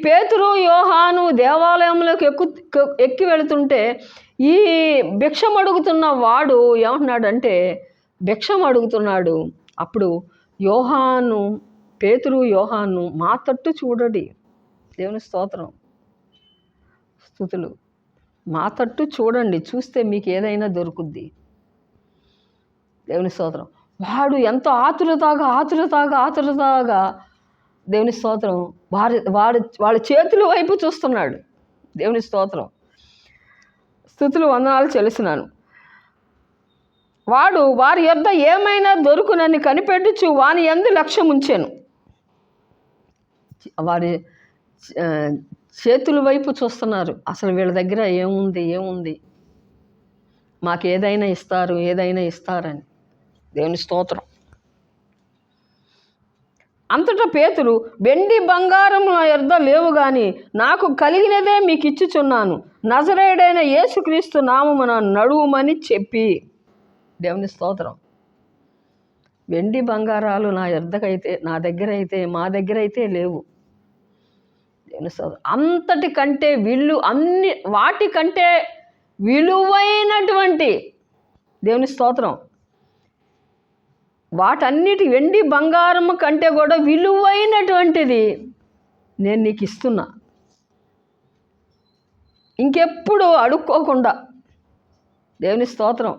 పేతురు యోహాను దేవాలయంలోకి ఎక్కి వెళుతుంటే ఈ భిక్షం అడుగుతున్న వాడు ఏమంటున్నాడంటే భిక్షం అడుగుతున్నాడు. అప్పుడు పేతురు యోహాను మా తట్టు చూడండి, దేవుని స్తోత్రం, స్తుతులు, మా తట్టు చూడండి, చూస్తే మీకు ఏదైనా దొరుకుద్ది, దేవుని స్తోత్రం. వాడు ఎంతో ఆతురతగా దేవుని స్తోత్రం వాళ్ళ చేతుల వైపు చూస్తున్నాడు. దేవుని స్తోత్రం, స్తుతులు, వందనాలు చెల్లిస్తున్నాను. వాడు వారి యొద్ద ఏమైనా దొరుకునని కనిపెట్టుచు వాని యందు లక్ష్యం ఉంచాను. వారి చేతుల వైపు చూస్తున్నారు. అసలు వీళ్ళ దగ్గర ఏముంది, మాకు ఏదైనా ఇస్తారని. దేవుని స్తోత్రం. అంతటా పేతురు, వెండి బంగారం నా యొద్ద లేవు గాని నాకు కలిగినదే మీకు ఇచ్చుచున్నాను, నజరేయుడైన యేసుక్రీస్తు నామమున నడువుమని చెప్పి. దేవుని స్తోత్రం. వెండి బంగారాలు నా దగ్గర అయితే మా దగ్గర అయితే లేవు. దేవుని స్తోత్రం. అంతటికంటే వాటికంటే విలువైనటువంటి, దేవుని స్తోత్రం, వాటన్నిటి వెండి బంగారం కంటే కూడా విలువైనటువంటిది నేను నీకు ఇస్తున్నా. ఇంకెప్పుడు అడుక్కోకుండా. దేవుని స్తోత్రం.